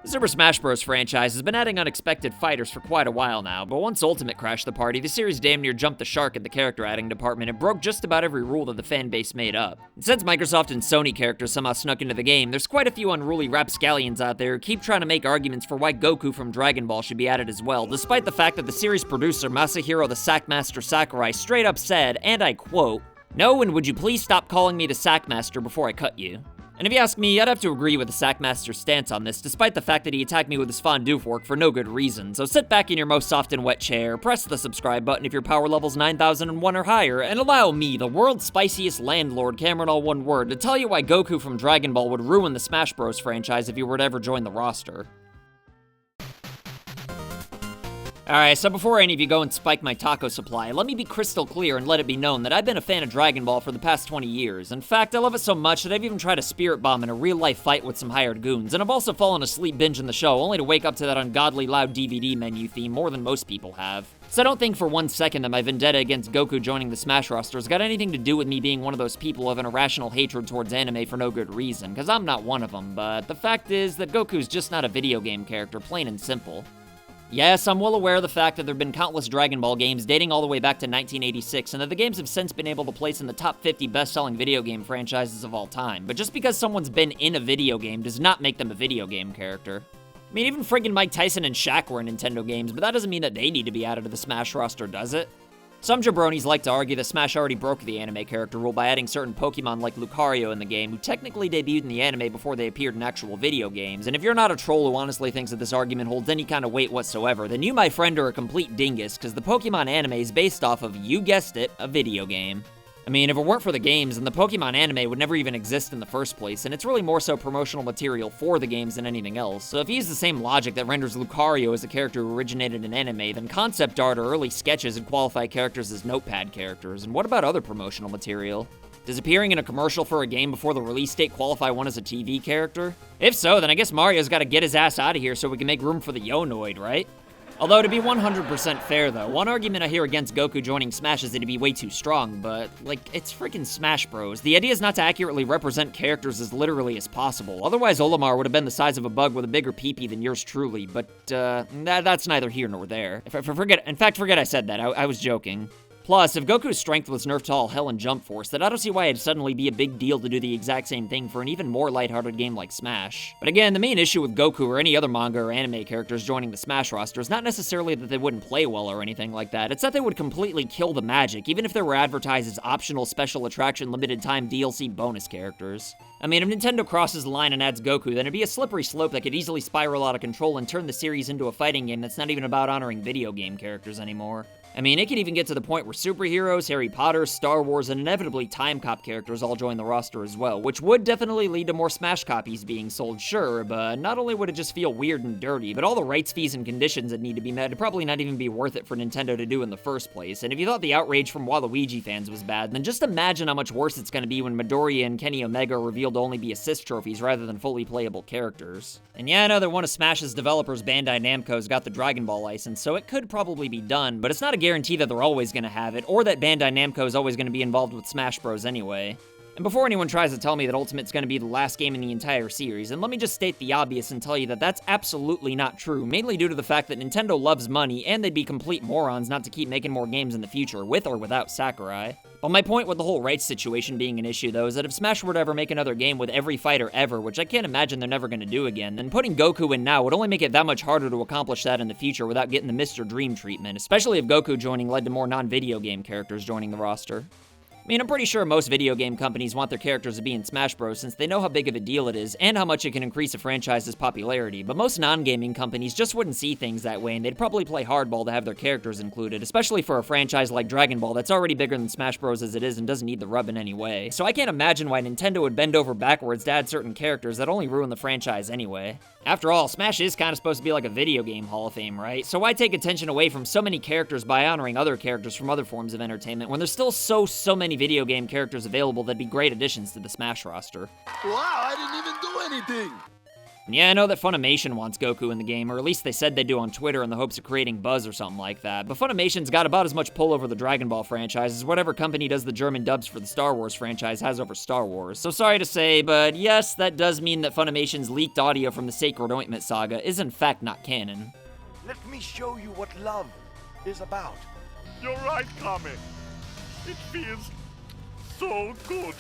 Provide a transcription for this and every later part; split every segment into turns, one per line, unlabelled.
The Super Smash Bros. Franchise has been adding unexpected fighters for quite a while now, but once Ultimate crashed the party, the series damn near jumped the shark in the character adding department and broke just about every rule that the fan base made up. And since Microsoft and Sony characters somehow snuck into the game, there's quite a few unruly rapscallions out there who keep trying to make arguments for why Goku from Dragon Ball should be added as well, despite the fact that the series producer Masahiro the Sackmaster Sakurai straight up said, and I quote, "No, and would you please stop calling me the Sackmaster before I cut you?" And if you ask me, I'd have to agree with the Sackmaster's stance on this, despite the fact that he attacked me with his fondue fork for no good reason. So sit back in your most soft and wet chair, press the subscribe button if your power level's 9001 or higher, and allow me, the world's spiciest landlord, CameronAllOneWord, to tell you why Goku from Dragon Ball would ruin the Smash Bros. Franchise if you were to ever join the roster. Alright, so before any of you go and spike my taco supply, let me be crystal clear and let it be known that I've been a fan of Dragon Ball for the past 20 years. In fact, I love it so much that I've even tried a spirit bomb in a real-life fight with some hired goons, and I've also fallen asleep binging the show, only to wake up to that ungodly loud DVD menu theme more than most people have. So I don't think for one second that my vendetta against Goku joining the Smash roster has got anything to do with me being one of those people with an irrational hatred towards anime for no good reason, because I'm not one of them, but the fact is that Goku's just not a video game character, plain and simple. Yes, I'm well aware of the fact that there have been countless Dragon Ball games dating all the way back to 1986, and that the games have since been able to place in the top 50 best-selling video game franchises of all time, but just because someone's been in a video game does not make them a video game character. I mean, even friggin' Mike Tyson and Shaq were in Nintendo games, but that doesn't mean that they need to be added to the Smash roster, does it? Some jabronis like to argue that Smash already broke the anime character rule by adding certain Pokemon like Lucario in the game, who technically debuted in the anime before they appeared in actual video games, and if you're not a troll who honestly thinks that this argument holds any kind of weight whatsoever, then you, my friend, are a complete dingus, because the Pokemon anime is based off of, you guessed it, a video game. I mean, if it weren't for the games, then the Pokemon anime would never even exist in the first place, and it's really more so promotional material for the games than anything else. So if you use the same logic that renders Lucario as a character who originated in anime, then concept art or early sketches would qualify characters as notepad characters. And what about other promotional material? Does appearing in a commercial for a game before the release date qualify one as a TV character? If so, then I guess Mario's gotta get his ass out of here so we can make room for the Yonoid, right? Although, to be 100% fair though, one argument I hear against Goku joining Smash is that it'd be way too strong, but, like, it's freaking Smash Bros. The idea is not to accurately represent characters as literally as possible, otherwise Olimar would have been the size of a bug with a bigger peepee than yours truly, but, that's neither here nor there. In fact, forget I said that, I was joking. Plus, if Goku's strength was nerfed to all hell in Jump Force, then I don't see why it'd suddenly be a big deal to do the exact same thing for an even more lighthearted game like Smash. But again, the main issue with Goku or any other manga or anime characters joining the Smash roster is not necessarily that they wouldn't play well or anything like that, it's that they would completely kill the magic, even if they were advertised as optional special attraction limited time DLC bonus characters. I mean, if Nintendo crosses the line and adds Goku, then it'd be a slippery slope that could easily spiral out of control and turn the series into a fighting game that's not even about honoring video game characters anymore. I mean, it could even get to the point where superheroes, Harry Potter, Star Wars, and inevitably Time Cop characters all join the roster as well, which would definitely lead to more Smash copies being sold, sure, but not only would it just feel weird and dirty, but all the rights fees and conditions that need to be met would probably not even be worth it for Nintendo to do in the first place, and if you thought the outrage from Waluigi fans was bad, then just imagine how much worse it's gonna be when Midoriya and Kenny Omega are revealed to only be assist trophies rather than fully playable characters. And yeah, I know that one of Smash's developers, Bandai Namco's got the Dragon Ball license, so it could probably be done, but it's not a guarantee that they're always gonna have it, or that Bandai Namco is always gonna be involved with Smash Bros. Anyway. And before anyone tries to tell me that Ultimate's gonna be the last game in the entire series, and let me just state the obvious and tell you that that's absolutely not true, mainly due to the fact that Nintendo loves money, and they'd be complete morons not to keep making more games in the future, with or without Sakurai. But my point with the whole rights situation being an issue, though, is that if Smash were to ever make another game with every fighter ever, which I can't imagine they're never gonna do again, then putting Goku in now would only make it that much harder to accomplish that in the future without getting the Mr. Dream treatment, especially if Goku joining led to more non-video game characters joining the roster. I mean, I'm pretty sure most video game companies want their characters to be in Smash Bros. Since they know how big of a deal it is and how much it can increase a franchise's popularity, but most non-gaming companies just wouldn't see things that way, and they'd probably play hardball to have their characters included, especially for a franchise like Dragon Ball that's already bigger than Smash Bros. As it is and doesn't need the rub in any way. So I can't imagine why Nintendo would bend over backwards to add certain characters that only ruin the franchise anyway. After all, Smash is kind of supposed to be like a video game Hall of Fame, right? So why take attention away from so many characters by honoring other characters from other forms of entertainment when there's still so many video game characters available that'd be great additions to the Smash roster?
Wow, I didn't even do anything!
And yeah, I know that Funimation wants Goku in the game, or at least they said they do on Twitter in the hopes of creating buzz or something like that, but Funimation's got about as much pull over the Dragon Ball franchise as whatever company does the German dubs for the Star Wars franchise has over Star Wars. So sorry to say, but yes, that does mean that Funimation's leaked audio from the Sacred Ointment saga is in fact not canon.
Let me show you what love is about.
You're right, Kame. It feels so good.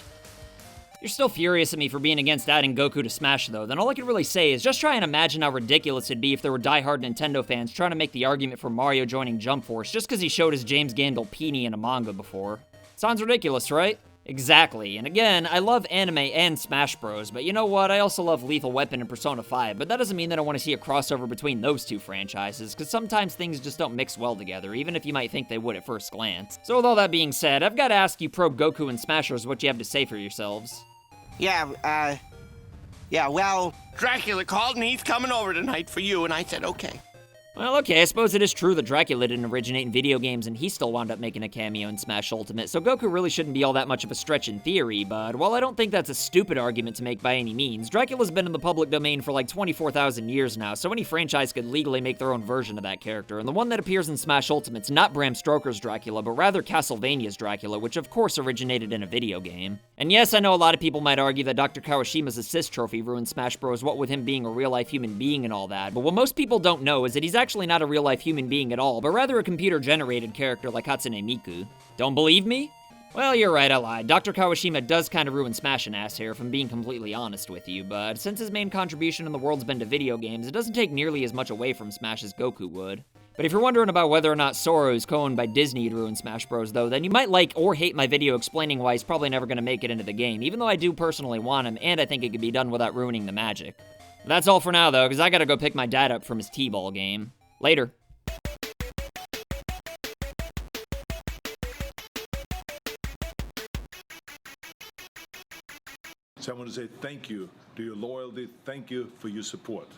You're still furious at me for being against adding Goku to Smash, though, then all I can really say is just try and imagine how ridiculous it'd be if there were diehard Nintendo fans trying to make the argument for Mario joining Jump Force just because he showed his James Gandolfini in a manga before. Sounds ridiculous, right? Exactly, and again, I love anime and Smash Bros, but you know what, I also love Lethal Weapon and Persona 5, but that doesn't mean that I want to see a crossover between those two franchises, because sometimes things just don't mix well together, even if you might think they would at first glance. So with all that being said, I've got to ask you pro Goku and Smashers what you have to say for yourselves.
Yeah, well, Dracula called and he's coming over tonight for you, and I said okay.
Well, okay, I suppose it is true that Dracula didn't originate in video games and he still wound up making a cameo in Smash Ultimate, so Goku really shouldn't be all that much of a stretch in theory, but while I don't think that's a stupid argument to make by any means, Dracula's been in the public domain for like 24,000 years now, so any franchise could legally make their own version of that character, and the one that appears in Smash Ultimate's not Bram Stoker's Dracula, but rather Castlevania's Dracula, which of course originated in a video game. And yes, I know a lot of people might argue that Dr. Kawashima's assist trophy ruined Smash Bros, what with him being a real-life human being and all that, but what most people don't know is that he's actually not a real-life human being at all, but rather a computer-generated character like Hatsune Miku. Don't believe me? Well, you're right, I lied. Dr. Kawashima does kind of ruin Smash and ass here, if I'm being completely honest with you, but since his main contribution in the world's been to video games, it doesn't take nearly as much away from Smash as Goku would. But if you're wondering about whether or not Sora is co-owned by Disney to ruin Smash Bros, though, then you might like or hate my video explaining why he's probably never going to make it into the game, even though I do personally want him, and I think it could be done without ruining the magic. That's all for now, though, because I gotta go pick my dad up from his T-ball game. Later.
So I want to say thank you to your loyalty, thank you for your support.